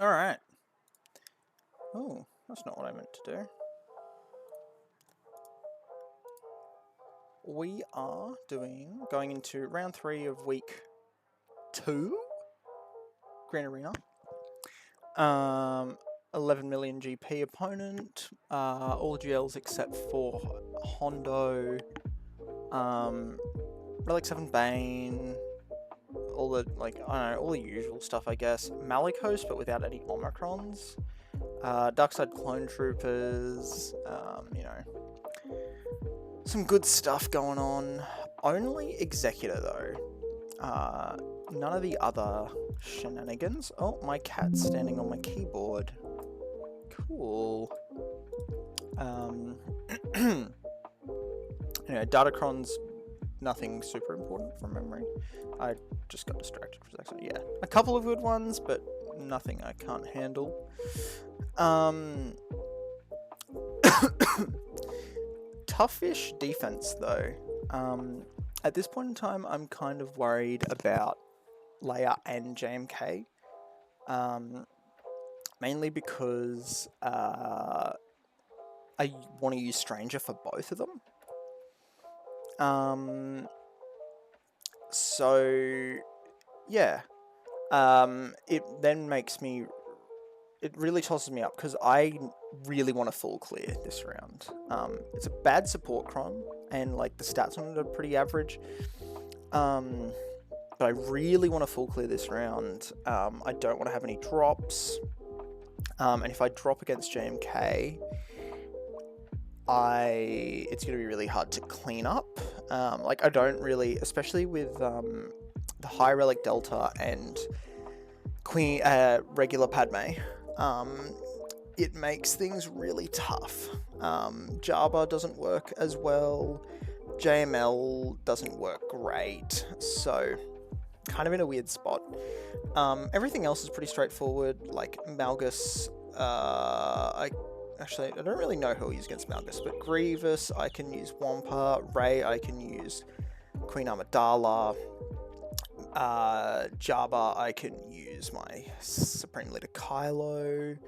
Alright. Oh, that's not what I meant to do. We are going into round 3 of week 2, Grand Arena. 11 million GP opponent. All GLs except for Hondo, Relic 7 Bane, all the, like, I don't know, all the usual stuff, I guess. Malicos, but without any Omicrons. Darkside Clone Troopers, you know, some good stuff going on. Only Executor, though. None of the other shenanigans. Oh, my cat's standing on my keyboard. Cool. Anyway, Datacron's nothing super important from memory. I just got distracted for a second. Yeah, a couple of good ones, but nothing I can't handle. Toughish defense, though. At this point in time, I'm kind of worried about Leia and JMK. Mainly because I want to use Stranger for both of them. So yeah, it then makes me, it really tosses me up because I really want to full clear this round. It's a bad support cron, and like the stats on it are pretty average. But I really want to full clear this round. I don't want to have any drops. And if I drop against JMK, it's going to be really hard to clean up. Like, I don't really, especially with the High Relic Delta and regular Padme, it makes things really tough. Jabba doesn't work as well. JML doesn't work great. So, kind of in a weird spot. Everything else is pretty straightforward. Like Malgus, I don't really know who I'll use against Malgus, but Grievous, I can use Wampa. Rey, I can use Queen Amidala. Jabba, I can use my Supreme Leader Kylo.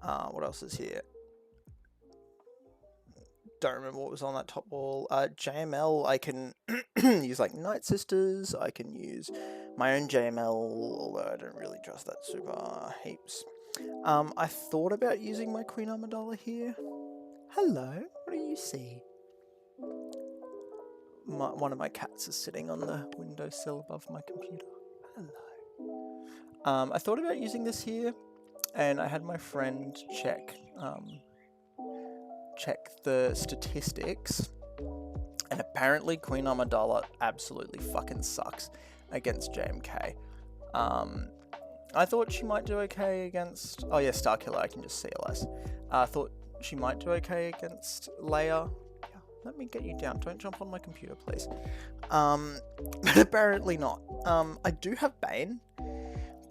What else is here? Don't remember what was on that top wall. JML, I can use like Night Sisters. I can use my own JML, although I don't really trust that super heaps. I thought about using my Queen Amidala here. Hello, what do you see? One of my cats is sitting on the windowsill above my computer. Hello. I thought about using this here, and I had my friend check the statistics, and apparently Queen Amidala absolutely fucking sucks against JMK. I thought she might do okay against... Oh yeah, Starkiller, I can just CLS. I thought she might do okay against Leia. Yeah, let me get you down. Don't jump on my computer, please. But apparently not. I do have Bane,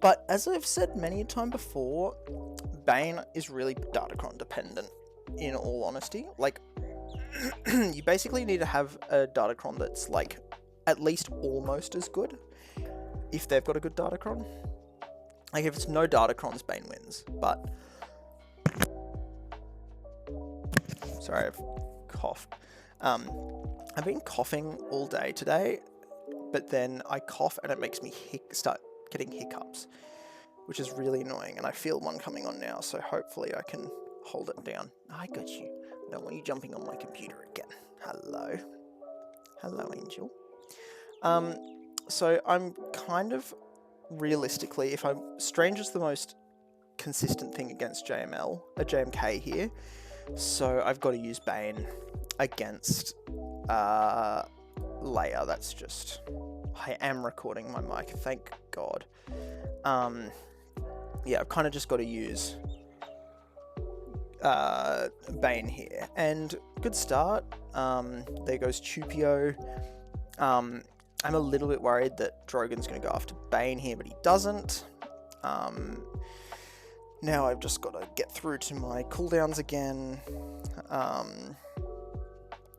but as I've said many a time before, Bane is really Datacron dependent, in all honesty. Like, you basically need to have a Datacron that's, like, at least almost as good, if they've got a good Datacron. Like, if it's no Datacrons, Bane wins, but... Sorry, I've coughed. I've been coughing all day today, but then I cough and it makes me start getting hiccups, which is really annoying, and I feel one coming on now, so hopefully I can hold it down. I got you. I don't want you jumping on my computer again. Hello. Hello, Angel. So I'm kind of... Realistically, if Stranger's the most consistent thing against JMK here, so I've got to use Bane against Leia. That's just... I am recording my mic, thank God. Yeah, I've kind of just got to use Bane here, and good start. There goes Chupio. I'm a little bit worried that Drogon's going to go after Bane here, but he doesn't. Now I've just got to get through to my cooldowns again,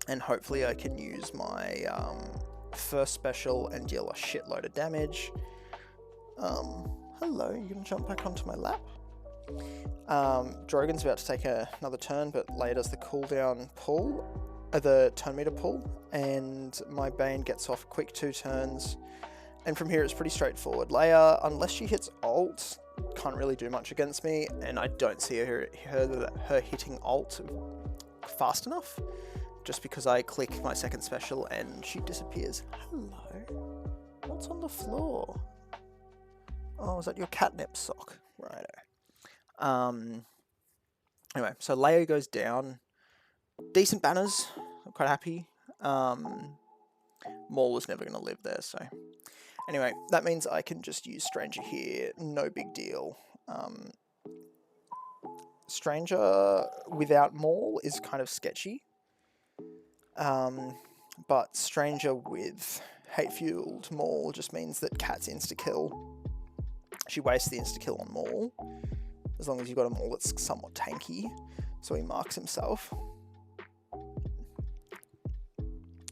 and hopefully I can use my first special and deal a shitload of damage. Hello, you going to jump back onto my lap? Drogon's about to take another turn, but Leia does the cooldown pull, the turn meter pull, and my Bane gets off quick 2 turns. And from here it's pretty straightforward. Leia, unless she hits ult, can't really do much against me, and I don't see her hitting ult fast enough, just because I click my second special and she disappears. Hello? What's on the floor? Oh, is that your catnip sock? Righto. Anyway, so Leia goes down. Decent banners. I'm quite happy. Maul was never going to live there, so... Anyway, that means I can just use Stranger here. No big deal. Stranger without Maul is kind of sketchy. But Stranger with hate-fueled Maul just means that Cat's insta-kill. She wastes the insta-kill on Maul, as long as you've got a Maul that's somewhat tanky, so he marks himself.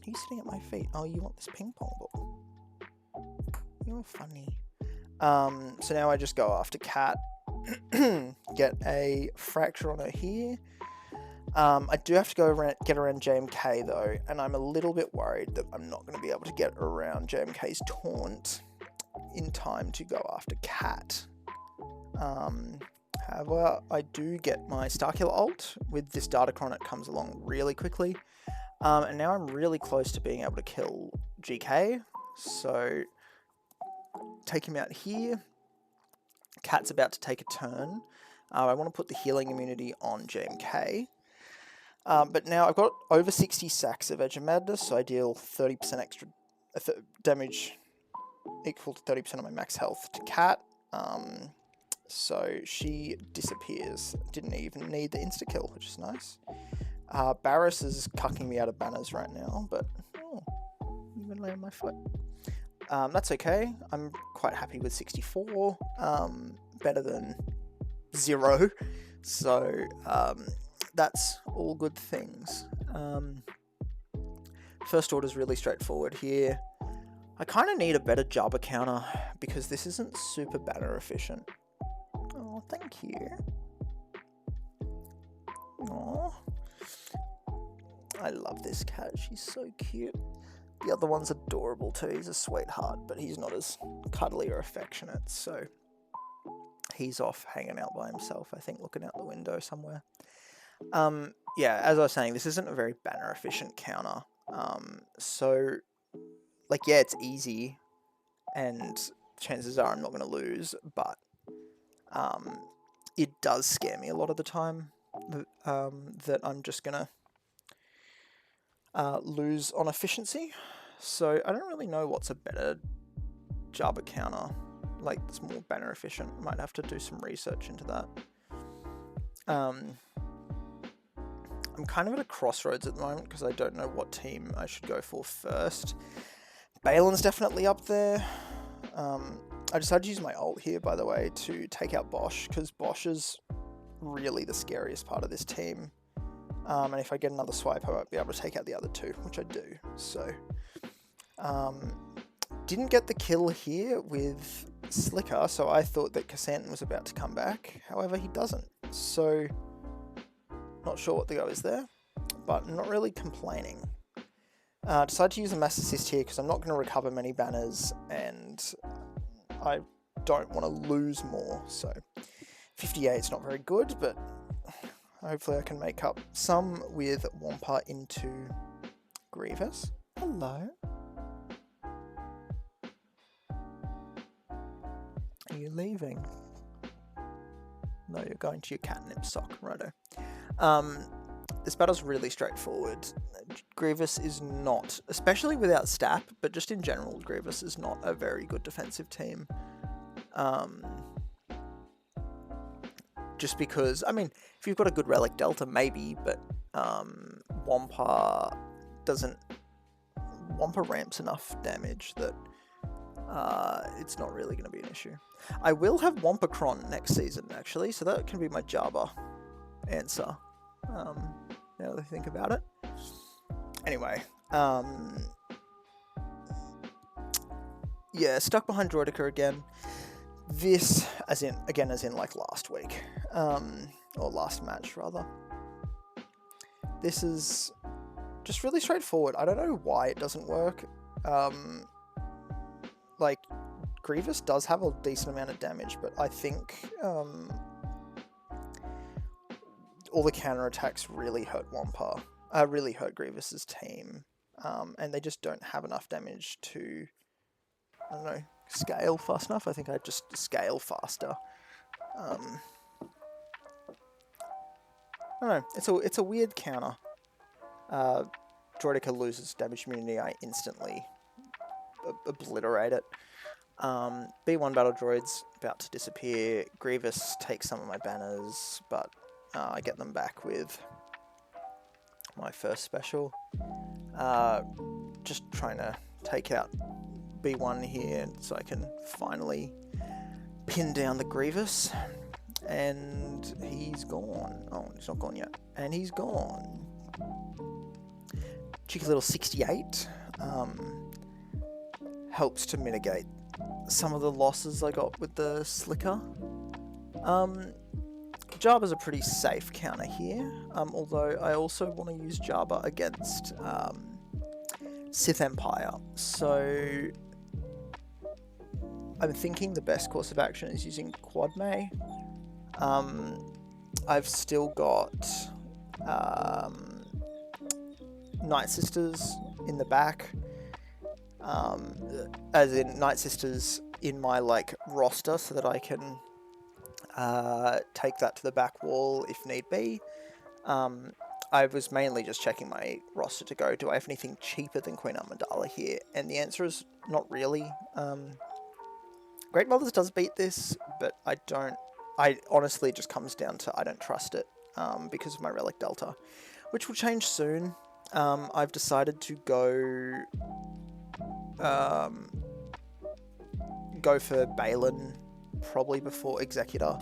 He's sitting at my feet. Oh, you want this ping pong ball? You're funny. So now I just go after Cat, get a fracture on her here. I do have to go get around JMK though, and I'm a little bit worried that I'm not going to be able to get around JMK's taunt in time to go after Cat. However, I do get my Starkiller ult with this Datacron. It comes along really quickly, and now I'm really close to being able to kill GK, so take him out here. Cat's about to take a turn. I want to put the healing immunity on JMK. But now I've got over 60 sacks of Edge of Madness, so I deal 30% extra damage equal to 30% of my max health to Cat. So she disappears. Didn't even need the insta-kill, which is nice. Barris is cucking me out of banners right now, but even lay on my foot. That's okay. I'm quite happy with 64. Better than 0. So that's all good things. First order is really straightforward here. I kind of need a better Jabba counter because this isn't super banner efficient. Oh, thank you. Oh, I love this cat. She's so cute. The other one's adorable too. He's a sweetheart, but he's not as cuddly or affectionate, so he's off hanging out by himself, I think, looking out the window somewhere. Yeah, as I was saying, this isn't a very banner efficient counter. So, like, yeah, it's easy, and chances are I'm not going to lose, but it does scare me a lot of the time that I'm just going to lose on efficiency. So I don't really know what's a better Jabba counter, like it's more banner efficient. Might have to do some research into that. I'm kind of at a crossroads at the moment because I don't know what team I should go for first. Baylan's definitely up there. I decided to use my ult here, by the way, to take out Bosch, because Bosch is really the scariest part of this team. And if I get another swipe, I won't be able to take out the other two, which I do. So, didn't get the kill here with Slicker, so I thought that Kassantan was about to come back. However, he doesn't. So, not sure what the go is there, but not really complaining. Decided to use a mass assist here because I'm not going to recover many banners, and I don't want to lose more. So, 58 is not very good, but hopefully I can make up some with Wampa into Grievous. Hello. Are you leaving? No, you're going to your catnip sock, righto. This battle's really straightforward. Grievous is not, especially without Stap, but just in general, Grievous is not a very good defensive team. Just because, I mean, if you've got a good Relic Delta, maybe, but Wampa ramps enough damage that it's not really going to be an issue. I will have Wampacron next season, actually, so that can be my Jabba answer, now that I think about it. Anyway, yeah, stuck behind Droideka again. This, as in like last week. or last match rather. This is just really straightforward. I don't know why it doesn't work. Like, Grievous does have a decent amount of damage, but I think all the counterattacks really hurt Wampa, really hurt Grievous's team, and they just don't have enough damage to, I don't know, scale fast enough. I think I'd just scale faster. I don't know, it's a weird counter. Droideka loses damage immunity, I instantly obliterate it. B1 battle droids about to disappear. Grievous takes some of my banners, but I get them back with my first special. Just trying to take out B1 here so I can finally pin down the Grievous. And he's gone. Oh, he's not gone yet. And he's gone. Cheeky little 68. Helps to mitigate some of the losses I got with the Slicker. Jabba's a pretty safe counter here, although I also want to use Jabba against Sith Empire. So I'm thinking the best course of action is using Quad May. I've still got Night Sisters in the back, as in Night Sisters in my roster, so that I can take that to the back wall if need be. I was mainly just checking my roster to go, do I have anything cheaper than Queen Amidala here? And the answer is not really. Great Mothers does beat this, but I honestly, it just comes down to I don't trust it because of my Relic Delta, which will change soon. I've decided to go for Baylan probably before Executor,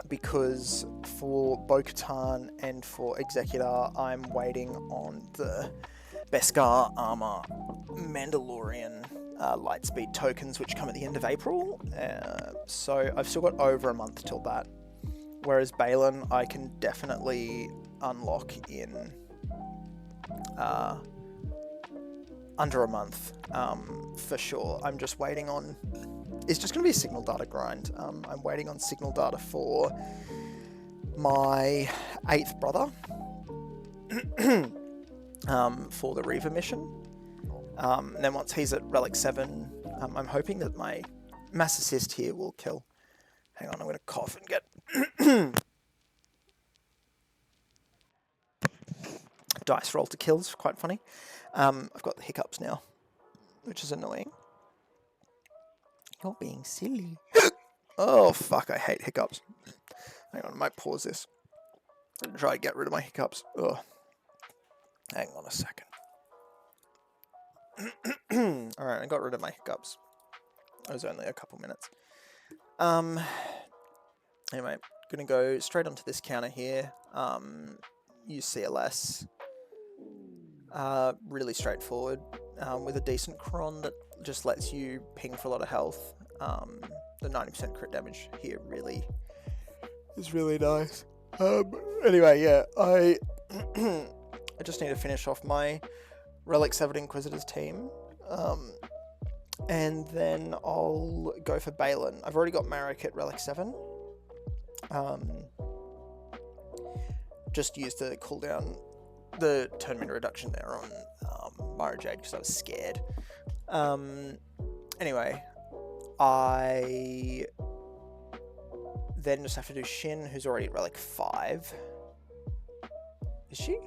because for Bo-Katan and for Executor I'm waiting on the Beskar Armor Mandalorian Lightspeed tokens, which come at the end of April, so I've still got over a month till that, whereas Baylan I can definitely unlock in under a month, for sure. I'm just waiting on, it's just going to be a signal data grind. I'm waiting on signal data for my 8th brother for the Reaver mission. And then once he's at Relic 7, I'm hoping that my Mass Assist here will kill. Hang on, I'm going to cough and get dice roll to kill. It's quite funny. I've got the hiccups now, which is annoying. You're being silly. Oh, fuck, I hate hiccups. Hang on, I might pause this and try to get rid of my hiccups. Ugh. Hang on a second. Alright, I got rid of my hiccups. It was only a couple minutes. Anyway, gonna go straight onto this counter here. Use CLS. Really straightforward, with a decent cron that just lets you ping for a lot of health. The 90% crit damage here really is really nice. Anyway, yeah, I just need to finish off my Relic 7 Inquisitors team, and then I'll go for Baylan. I've already got Marek at Relic 7. Just used the cooldown, the turn min reduction there on Mara Jade because I was scared. Anyway, I then just have to do Shin, who's already at Relic 5. Is she?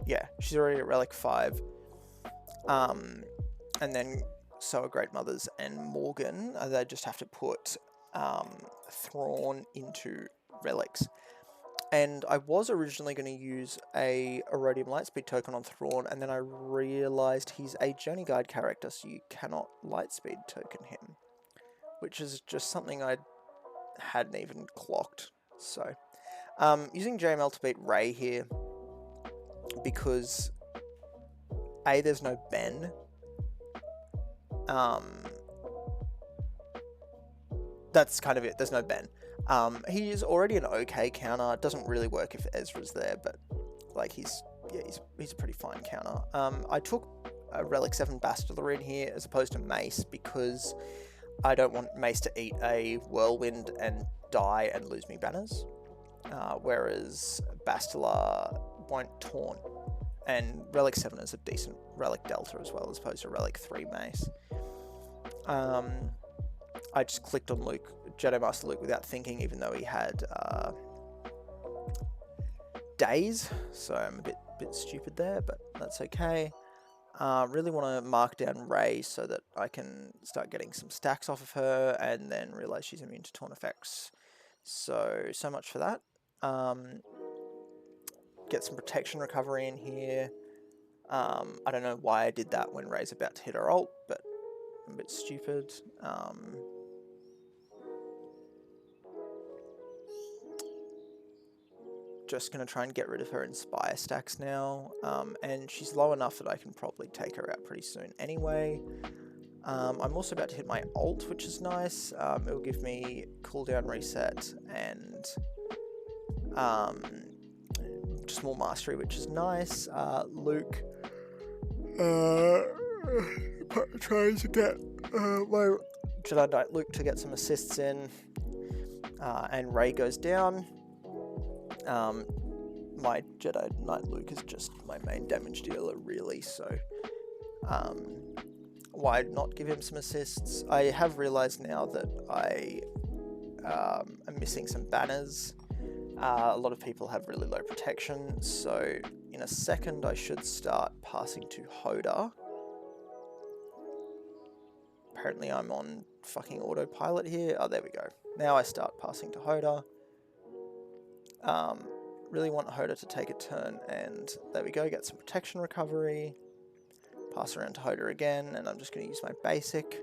Yeah, she's already at Relic 5. And then so are Great Mothers and Morgan. They just have to put Thrawn into Relics. And I was originally going to use a Erodium Lightspeed token on Thrawn, and then I realised he's a Journey Guide character, so you cannot Lightspeed token him, which is just something I hadn't even clocked. So, using JML to beat Rey here, because A, there's no Ben. that's kind of it. There's no Ben. He is already an okay counter. It doesn't really work if Ezra's there, but like he's a pretty fine counter. I took a Relic 7 Bastila in here as opposed to Mace because I don't want Mace to eat a Whirlwind and die and lose me banners, whereas Bastila won't taunt, and Relic 7 is a decent Relic Delta as well as opposed to Relic 3 Mace. I just clicked on Luke, Jedi Master Luke, without thinking, even though he had days, so I'm a bit stupid there, but that's okay. Really want to mark down Rey so that I can start getting some stacks off of her, and then realize she's immune to taunt effects. So much for that. Get some protection recovery in here. I don't know why I did that when Rey's about to hit her ult, but I'm a bit stupid. Just going to try and get rid of her Inspire stacks now, and she's low enough that I can probably take her out pretty soon anyway. I'm also about to hit my ult, which is nice. It'll give me cooldown reset and just more mastery, which is nice. Luke trying to get my Jedi Knight Luke to get some assists in, and Rey goes down. My Jedi Knight Luke is just my main damage dealer, really, so why not give him some assists? I have realized now that I am missing some banners. A lot of people have really low protection, so in a second I should start passing to Hoda. Apparently I'm on fucking autopilot here. Oh, there we go. Now I start passing to Hoda. Really want Hoda to take a turn, and there we go, get some protection recovery. Pass around to Hoda again, and I'm just going to use my basic.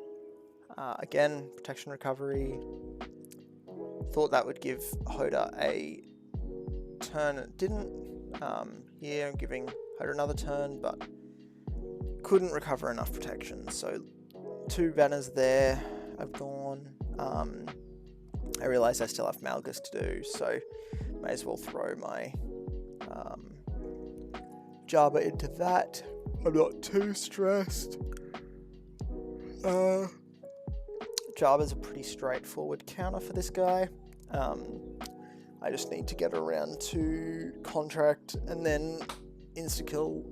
Again, protection recovery. Thought that would give Hoda a turn, it didn't. Here I'm giving Hoda another turn, but couldn't recover enough protection, so 2 banners there have gone. I realise I still have Malgus to do, so may as well throw my Jabba into that. I'm not too stressed. Jabba's a pretty straightforward counter for this guy. I just need to get around to contract and then insta-kill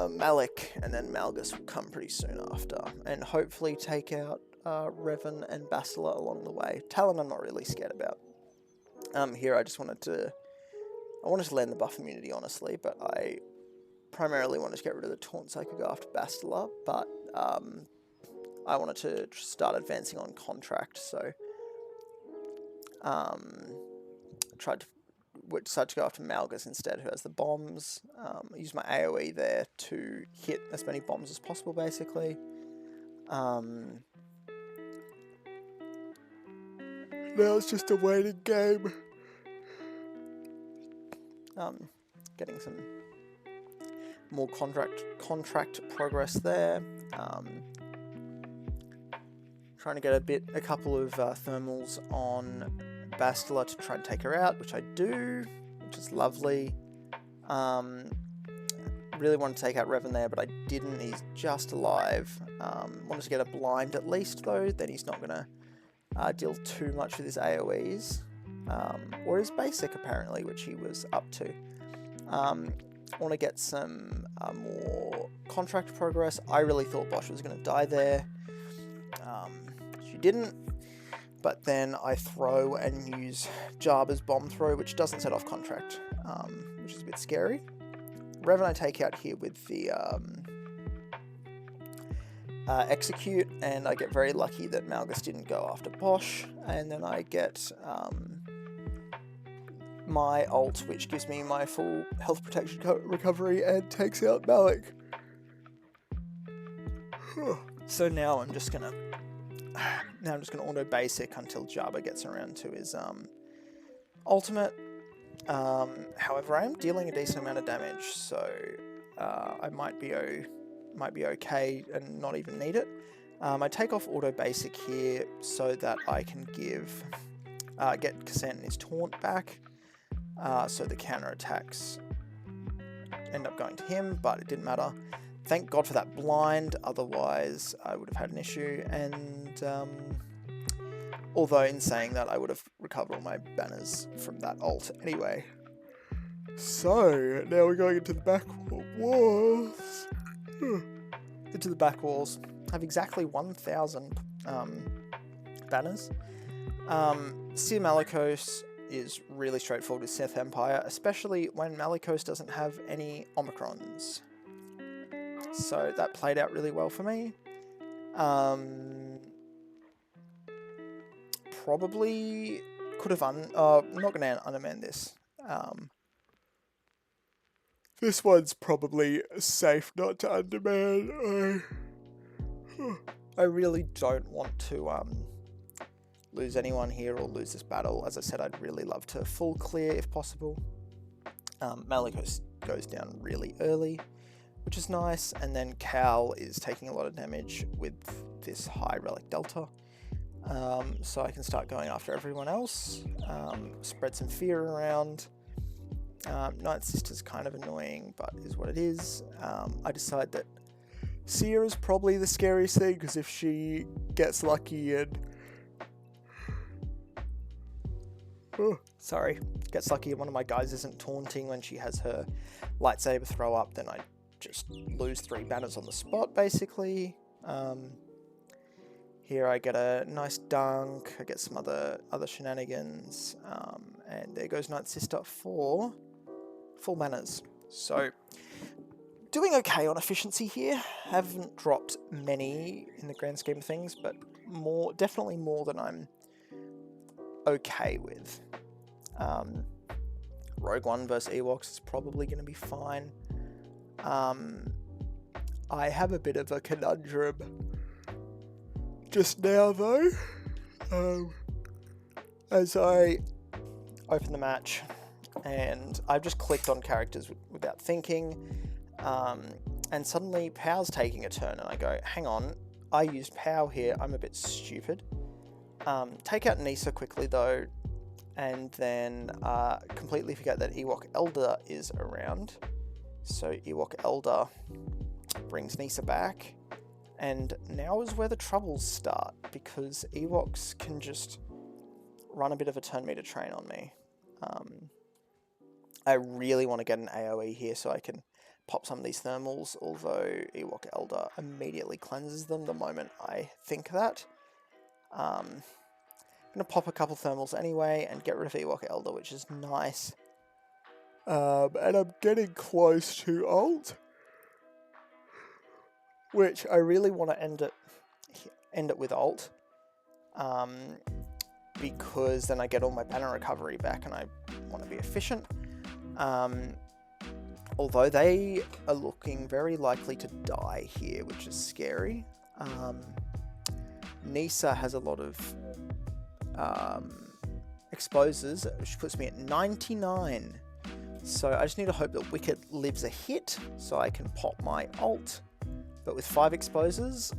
Malik, and then Malgus will come pretty soon after, and hopefully take out Revan and Bastila along the way. Talon I'm not really scared about. Here I wanted to land the buff immunity, honestly, but I primarily wanted to get rid of the taunt so I could go after Bastila, but I wanted to start advancing on contract, so decided to go after Malgus instead, who has the bombs. Use my AoE there to hit as many bombs as possible, basically. Now it's just a waiting game. Getting some more contract progress there. Trying to get a couple of thermals on Bastila to try and take her out, which I do, which is lovely. Really wanted to take out Revan there, but I didn't. He's just alive. Wanted to get a blind at least, though. Then he's not going to deal too much with his AoEs. Or his basic, apparently, which he was up to. Want to get some more contract progress. I really thought Bosch was going to die there. She didn't. But then I throw and use Jabba's bomb throw, which doesn't set off contract, which is a bit scary. Revan I take out here with the execute, and I get very lucky that Malgus didn't go after Bosch, and then I get my ult, which gives me my full health protection recovery and takes out Malik. So now I'm just gonna auto basic until Jabba gets around to his ultimate. However, I am dealing a decent amount of damage, so I might be okay and not even need it. I take off auto basic here so that I can get Cassandra and his taunt back, so the counter attacks end up going to him, but it didn't matter. Thank God for that blind, otherwise I would have had an issue, and although in saying that I would have recovered all my banners from that ult anyway. So, now we're going into the back walls. Into the back walls. Have exactly 1,000 banners. Seer Malicos is really straightforward with Sith Empire, especially when Malicos doesn't have any Omicrons. So that played out really well for me. Probably could have I'm not going to unamend this. This one's probably safe not to underman. I really don't want to lose anyone here or lose this battle. As I said, I'd really love to full clear if possible. Malicos goes down really early, which is nice, and then Cal is taking a lot of damage with this high relic delta. So I can start going after everyone else, spread some fear around. Night Sister's kind of annoying, but is what it is. I decide that Seer is probably the scariest thing, because if she gets lucky and gets lucky and one of my guys isn't taunting when she has her lightsaber throw up, then I just lose 3 banners on the spot, basically. Here I get a nice dunk, I get some other shenanigans, and there goes Night Sister for full banners. So, doing okay on efficiency here. Haven't dropped many in the grand scheme of things, but definitely more than I'm okay with. Rogue One versus Ewoks is probably going to be fine. I have a bit of a conundrum just now, though, as I open the match, and I've just clicked on characters without thinking, and suddenly Pow's taking a turn, and I go, hang on, I used Pow here, I'm a bit stupid. Take out Nisa quickly, though, and then completely forget that Ewok Elder is around. So Ewok Elder brings Nisa back, and now is where the troubles start, because Ewoks can just run a bit of a turn meter train on me. I really want to get an AoE here so I can pop some of these thermals, although Ewok Elder immediately cleanses them the moment I think that. I'm going to pop a couple thermals anyway and get rid of Ewok Elder, which is nice. And I'm getting close to ult, which I really want to end it with ult, because then I get all my banner recovery back and I want to be efficient. Although they are looking very likely to die here, which is scary. Nisa has a lot of exposes, which puts me at 99. So I just need to hope that Wicket lives a hit so I can pop my ult. But with 5 exposes,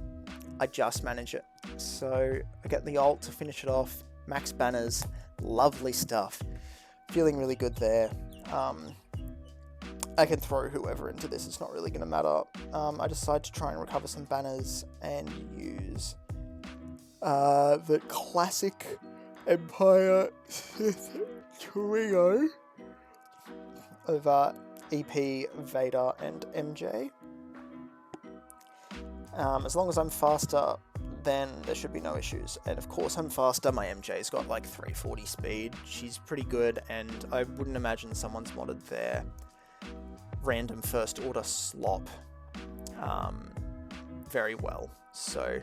I just manage it. So I get the ult to finish it off. Max banners, lovely stuff. Feeling really good there. I can throw whoever into this, it's not really going to matter. I decide to try and recover some banners and use the classic Empire Sith trio over EP, Vader, and MJ. As long as I'm faster, then there should be no issues. And of course I'm faster, my MJ's got like 340 speed, she's pretty good, and I wouldn't imagine someone's modded their random first order slop very well. So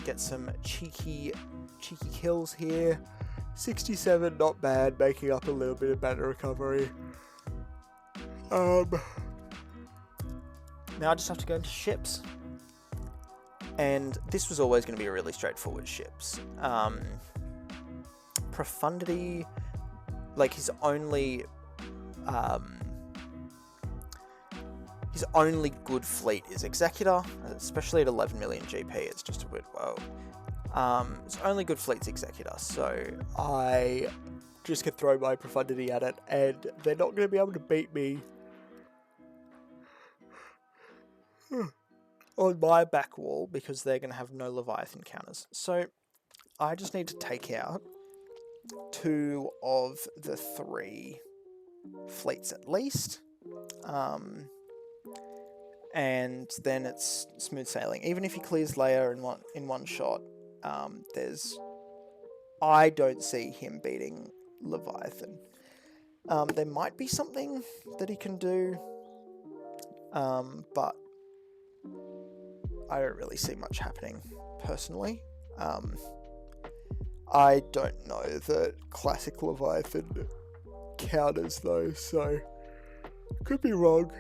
get some cheeky kills here. 67, not bad, making up a little bit of banner recovery. Now I just have to go into ships. And this was always going to be a really straightforward ships. Profundity, like his only His only good fleet is Executor, especially at 11 million GP, it's just a bit low. His only good fleet's Executor, so I just can throw my Profundity at it, and they're not going to be able to beat me on my back wall, because they're going to have no Leviathan counters. So I just need to take out 2 of the 3 fleets at least. And then it's smooth sailing. Even if he clears Leia in one shot, I don't see him beating Leviathan. There might be something that he can do, but I don't really see much happening personally. I don't know that classic Leviathan counters though, so could be wrong.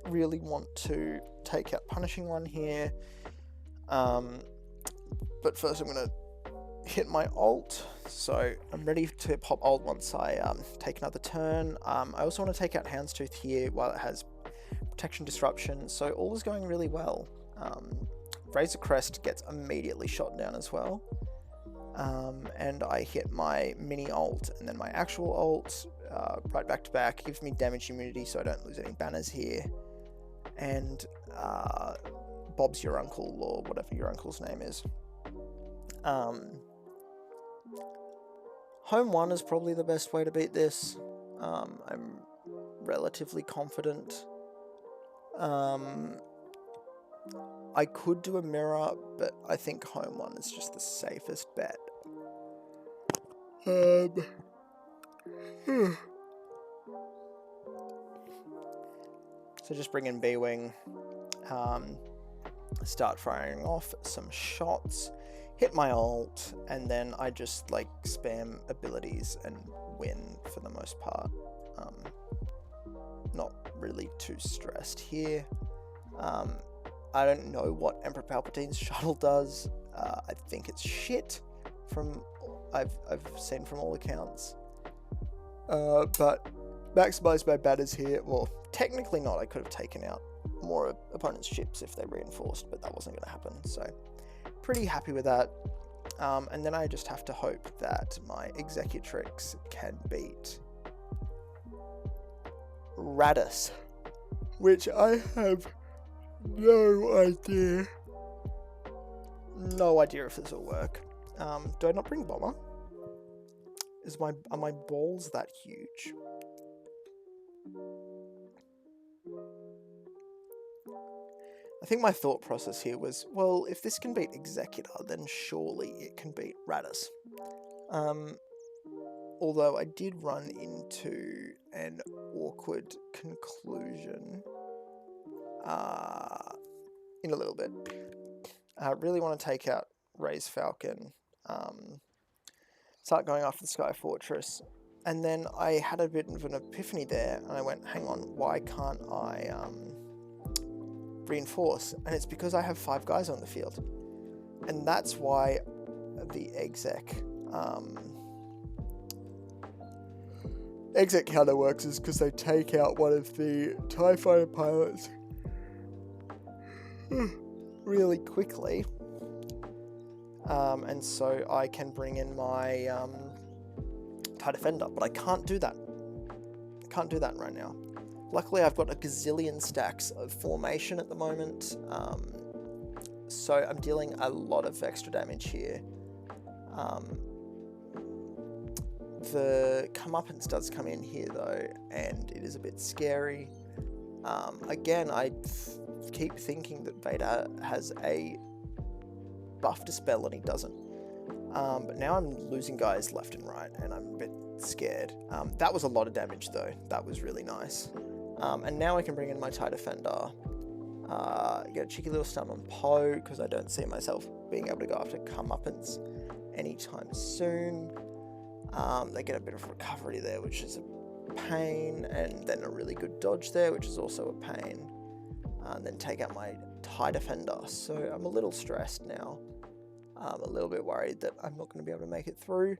Really want to take out Punishing One here, but first I'm going to hit my ult, so I'm ready to pop ult once I take another turn. I also want to take out Houndstooth here while it has Protection Disruption, so all is going really well. Razor Crest gets immediately shot down as well, and I hit my mini ult and then my actual ult right back to back. Gives me damage immunity so I don't lose any banners here, and Bob's your uncle, or whatever your uncle's name is. Home 1 is probably the best way to beat this. I'm relatively confident. I could do a mirror, but I think Home 1 is just the safest bet. So just bring in B-Wing, start firing off some shots, hit my ult, and then I just like spam abilities and win for the most part. Not really too stressed here. I don't know what Emperor Palpatine's shuttle does. I think it's shit from I've seen from all accounts. But maximize my banners here. Well, technically not. I could have taken out more opponents' ships if they reinforced, but that wasn't going to happen. So pretty happy with that. And then I just have to hope that my Executrix can beat Radis, which I have no idea if this will work. Do I not bring Bomber? Are my balls that huge? I think my thought process here was, well, if this can beat Executor, then surely it can beat Radis. Although I did run into an awkward conclusion in a little bit. I really want to take out Ray's Falcon, start going after the Sky Fortress, and then I had a bit of an epiphany there, and I went, hang on, why can't I reinforce? And it's because I have 5 guys on the field, and that's why the exec counter works, is because they take out one of the TIE Fighter pilots really quickly, and so I can bring in my TIE Defender, but I can't do that. I can't do that right now. Luckily, I've got a gazillion stacks of formation at the moment, so I'm dealing a lot of extra damage here. The comeuppance does come in here though, and it is a bit scary. Again, I keep thinking that Vader has a buff dispel and he doesn't. But now I'm losing guys left and right, and I'm a bit scared. That was a lot of damage though. That was really nice. And now I can bring in my TIE Defender. Get a cheeky little stun on Poe, because I don't see myself being able to go after comeuppance anytime soon. They get a bit of recovery there, which is a pain, and then a really good dodge there, which is also a pain. And then take out my TIE Defender. So I'm a little stressed now. I'm a little bit worried that I'm not going to be able to make it through.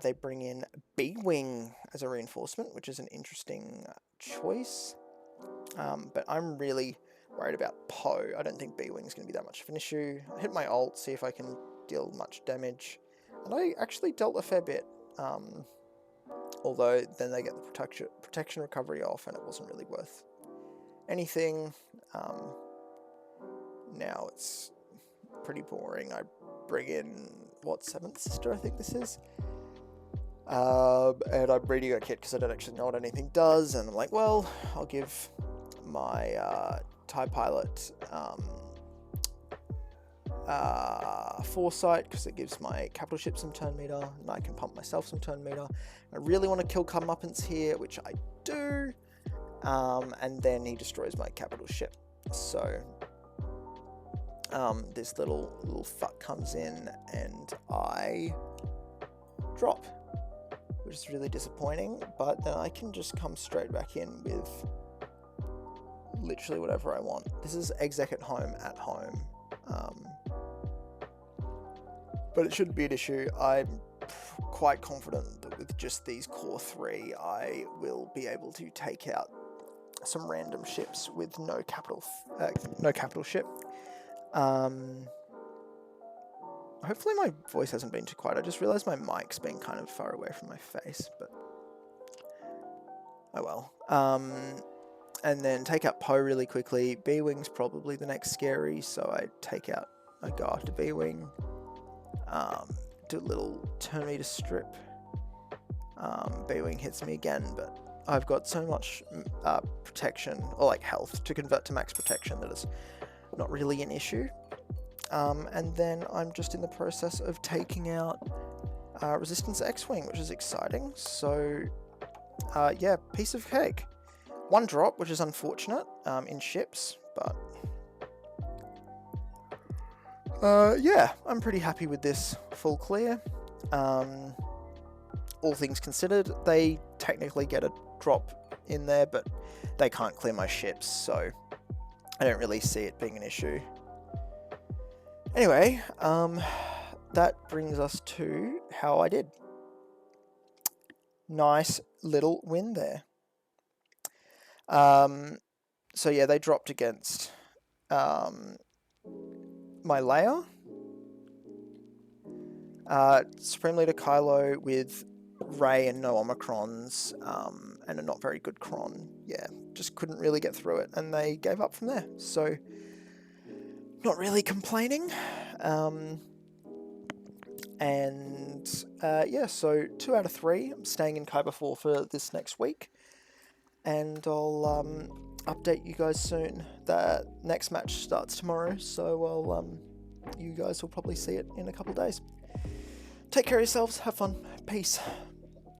They bring in B-Wing as a reinforcement, which is an interesting choice. But I'm really worried about Poe. I don't think B-Wing is going to be that much of an issue. I hit my ult, see if I can deal much damage. And I actually dealt a fair bit. Although then they get the protection recovery off, and it wasn't really worth anything. Now it's pretty boring. I bring in, what, 7th Sister I think this is? And I'm reading a kit because I don't actually know what anything does, and I'm like, well, I'll give my TIE Pilot Foresight because it gives my capital ship some turn meter, and I can pump myself some turn meter. I really want to kill Comeuppance here, which I do, and then he destroys my capital ship. So this little fuck comes in, and I drop, which is really disappointing, but then I can just come straight back in with literally whatever I want. This is exec at home, but it shouldn't be an issue. I'm quite confident that with just these core 3, I will be able to take out some random ships with no capital ship. Hopefully my voice hasn't been too quiet. I just realized my mic's been kind of far away from my face, but oh well. And then take out Poe really quickly. B-Wing's probably the next scary, so I go after B-Wing. Do a little turn meter strip. B-Wing hits me again, but I've got so much protection, or like health, to convert to max protection that it's not really an issue. And then I'm just in the process of taking out Resistance X-Wing, which is exciting. So, yeah, piece of cake. 1 drop, which is unfortunate in ships, but yeah, I'm pretty happy with this full clear. All things considered, they technically get a drop in there, but they can't clear my ships, so I don't really see it being an issue. Anyway, that brings us to how I did. Nice little win there. So yeah, they dropped against my Leia, Supreme Leader Kylo with Rey and no Omicrons, and a not very good Cron. Yeah, just couldn't really get through it, and they gave up from there. So, not really complaining. Yeah, so 2 out of 3. I'm staying in Kyber 4 for this next week, and I'll update you guys soon. That next match starts tomorrow, so you guys will probably see it in a couple of days. Take care of yourselves, have fun, peace.